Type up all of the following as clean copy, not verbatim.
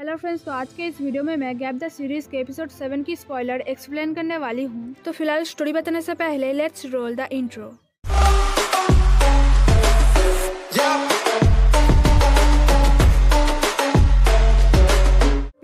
Hello friends, तो आज के इस वीडियो में मैं गैप द सीरीज के एपिसोड 7 की स्पॉइलर एक्सप्लेन करने वाली हूँ। तो फिलहाल स्टोरी बताने से पहले लेट्स रोल द इंट्रो।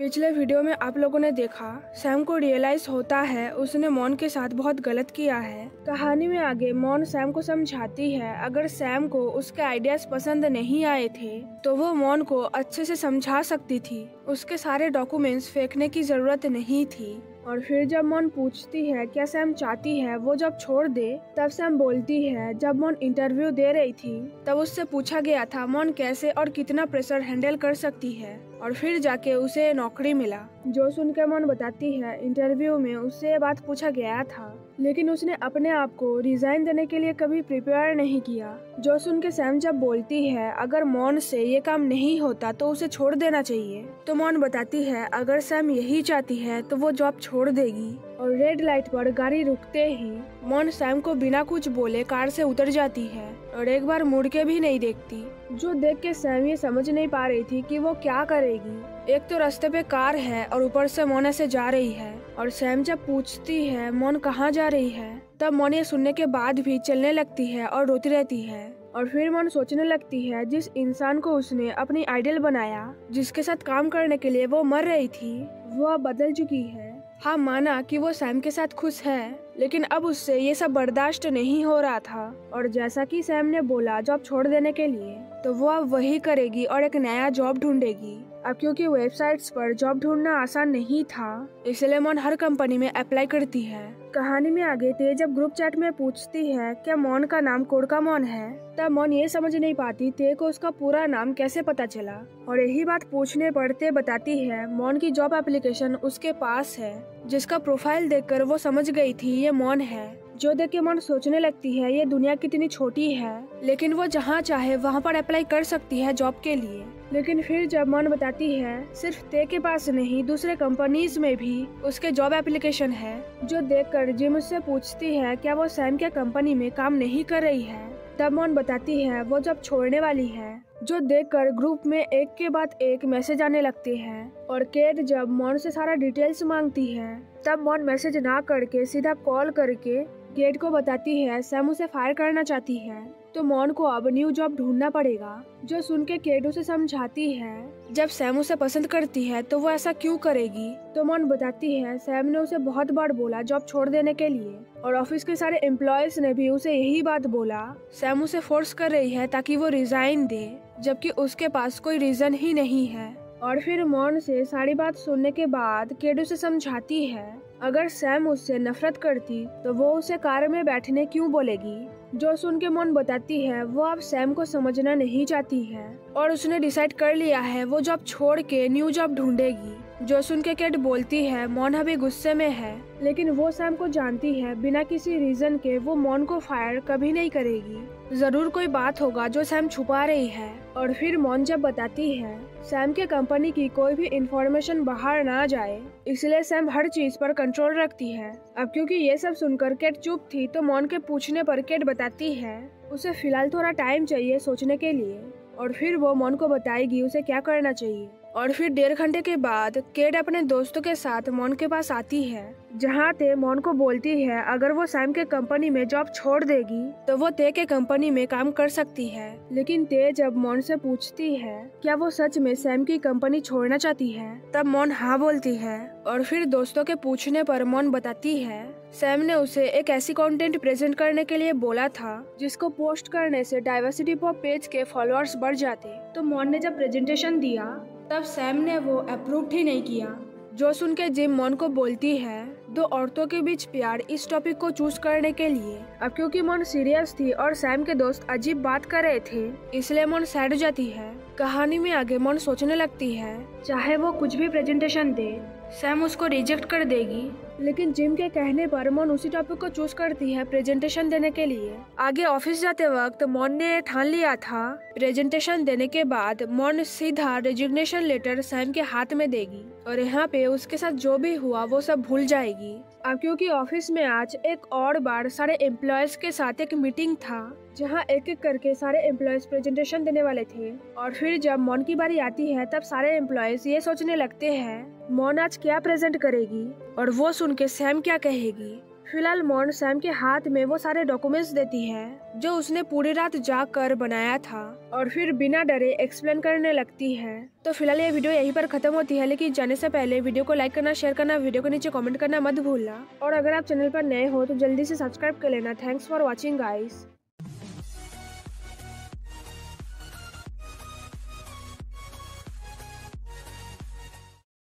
पिछले वीडियो में आप लोगों ने देखा सैम को रियलाइज होता है उसने मॉन के साथ बहुत गलत किया है। कहानी में आगे मॉन सैम को समझाती है अगर सैम को उसके आइडियाज पसंद नहीं आए थे तो वो मॉन को अच्छे से समझा सकती थी, उसके सारे डॉक्यूमेंट्स फेंकने की जरूरत नहीं थी। और फिर जब मॉन पूछती है क्या सैम चाहती है वो जॉब छोड़ दे, तब सैम बोलती है जब मॉन इंटरव्यू दे रही थी तब उससे पूछा गया था मॉन कैसे और कितना प्रेशर हैंडल कर सकती है और फिर जाके उसे नौकरी मिला। जो सुनकर मॉन बताती है इंटरव्यू में उससे ये बात पूछा गया था लेकिन उसने अपने आप को रिजाइन देने के लिए कभी प्रिपेयर नहीं किया। जो सुन के सैम जब बोलती है अगर मॉन से ये काम नहीं होता तो उसे छोड़ देना चाहिए, तो मॉन बताती है अगर सैम यही चाहती है तो वो जॉब छोड़ देगी। और रेड लाइट पर गाड़ी रुकते ही मॉन सैम को बिना कुछ बोले कार से उतर जाती है और एक बार मुड़ के भी नहीं देखती। जो देख के सैम ये समझ नहीं पा रही थी कि वो क्या करेगी। एक तो रास्ते पे कार है और ऊपर से मॉन ऐसे जा रही है और सैम जब पूछती है मॉन कहाँ जा रही है तब मॉन ये सुनने के बाद भी चलने लगती है और रोती रहती है। और फिर मॉन सोचने लगती है जिस इंसान को उसने अपनी आइडल बनाया, जिसके साथ काम करने के लिए वो मर रही थी, वो अब बदल चुकी है। हाँ, माना कि वो सैम के साथ खुश है लेकिन अब उससे ये सब बर्दाश्त नहीं हो रहा था और जैसा कि सैम ने बोला जॉब छोड़ देने के लिए, तो वो अब वही करेगी और एक नया जॉब ढूंढेगी। अब क्योंकि वेबसाइट्स पर जॉब ढूंढना आसान नहीं था इसलिए मॉन हर कंपनी में अप्लाई करती है। कहानी में आगे ते जब ग्रुप चैट में पूछती है क्या मॉन का नाम कोडका मॉन है, तब मॉन ये समझ नहीं पाती ते को उसका पूरा नाम कैसे पता चला। और यही बात पूछने पर ते बताती है मॉन की जॉब एप्लीकेशन उसके पास है जिसका प्रोफाइल देखकर वो समझ गई थी ये मॉन है। जो देख के मॉन सोचने लगती है ये दुनिया कितनी छोटी है लेकिन वो जहाँ चाहे वहाँ पर अप्लाई कर सकती है जॉब के लिए। लेकिन फिर जब मॉन बताती है सिर्फ ते के पास नहीं दूसरे कंपनीज में भी उसके जॉब एप्लीकेशन है। जो देखकर जिम उससे पूछती है क्या वो सैम के कंपनी में काम नहीं कर रही है, तब मॉन बताती है वो जॉब छोड़ने वाली है। जो देखकर ग्रुप में एक के बाद एक मैसेज आने लगते हैं और केट जब मॉन से सारा डिटेल्स मांगती है तब मॉन मैसेज ना करके सीधा कॉल करके केट को बताती है सैम उसे फायर करना चाहती है तो मॉन को अब न्यू जॉब ढूंढना पड़ेगा। जो सुन के केट उसे समझाती है जब सैम उसे पसंद करती है तो वो ऐसा क्यों करेगी, तो मॉन बताती है सैम ने उसे बहुत बार बोला जॉब छोड़ देने के लिए और ऑफिस के सारे एम्प्लॉयज ने भी उसे यही बात बोला। सैम उसे फोर्स कर रही है ताकि वो रिजाइन दे जबकि उसके पास कोई रीजन ही नहीं है। और फिर मॉन से सारी बात सुनने के बाद केट उसे समझाती है अगर सैम उससे नफरत करती तो वो उसे कार में बैठने क्यों बोलेगी। जो सुन के मॉन बताती है वो अब सैम को समझना नहीं चाहती है और उसने डिसाइड कर लिया है वो जॉब छोड़ के न्यू जॉब ढूंढेगी। जो सुन के केट बोलती है मॉन अभी गुस्से में है लेकिन वो सैम को जानती है बिना किसी रीजन के वो मॉन को फायर कभी नहीं करेगी, जरूर कोई बात होगा जो सैम छुपा रही है। और फिर मॉन जब बताती है सैम के कंपनी की कोई भी इंफॉर्मेशन बाहर ना जाए इसलिए सैम हर चीज पर कंट्रोल रखती है। अब क्योंकि ये सब सुनकर केट चुप थी तो मॉन के पूछने पर केट बताती है उसे फिलहाल थोड़ा टाइम चाहिए सोचने के लिए और फिर वो मॉन को बताएगी उसे क्या करना चाहिए। और फिर 1.5 घंटे के बाद केट अपने दोस्तों के साथ मॉन के पास आती है जहाँ ते मॉन को बोलती है अगर वो सैम के कंपनी में जॉब छोड़ देगी तो वो ते के कंपनी में काम कर सकती है। लेकिन ते जब मॉन से पूछती है क्या वो सच में सैम की कंपनी छोड़ना चाहती है तब मॉन हाँ बोलती है। और फिर दोस्तों के पूछने पर मॉन बताती है सैम ने उसे एक ऐसी कंटेंट प्रेजेंट करने के लिए बोला था जिसको पोस्ट करने से डाइवर्सिटी पॉप पेज के फॉलोअर्स बढ़ जाते, तो मॉन ने जब प्रेजेंटेशन दिया तब सैम ने वो अप्रूव ही नहीं किया। जो सुन के जिम मॉन को बोलती है दो औरतों के बीच प्यार इस टॉपिक को चूज करने के लिए। अब क्योंकि मॉन सीरियस थी और सैम के दोस्त अजीब बात कर रहे थे इसलिए मॉन सैड हो जाती है। कहानी में आगे मॉन सोचने लगती है चाहे वो कुछ भी प्रेजेंटेशन दे सैम उसको रिजेक्ट कर देगी, लेकिन जिम के कहने पर मॉन उसी टॉपिक को चूज करती है प्रेजेंटेशन देने के लिए। आगे ऑफिस जाते वक्त मॉन ने ठान लिया था प्रेजेंटेशन देने के बाद मॉन सीधा रेजिग्नेशन लेटर सैम के हाथ में देगी और यहाँ पे उसके साथ जो भी हुआ वो सब भूल जाएगी। अब क्योंकि ऑफिस में आज एक और बार सारे एम्प्लॉयज के साथ एक मीटिंग था जहां एक एक करके सारे एम्प्लॉयज प्रेजेंटेशन देने वाले थे। और फिर जब मॉन की बारी आती है तब सारे एम्प्लॉयज ये सोचने लगते हैं मॉन आज क्या प्रेजेंट करेगी और वो सुन के सैम क्या कहेगी। फिलहाल मॉन सैम के हाथ में वो सारे डॉक्यूमेंट्स देती है जो उसने पूरी रात जाग कर बनाया था और फिर बिना डरे एक्सप्लेन करने लगती है। तो फिलहाल ये वीडियो यहीं पर खत्म होती है, लेकिन जाने से पहले वीडियो को लाइक करना, शेयर करना, वीडियो को नीचे कमेंट करना मत भूलना। और अगर आप चैनल पर नए हो तो जल्दी से सब्सक्राइब कर लेना। Thanks for watching guys.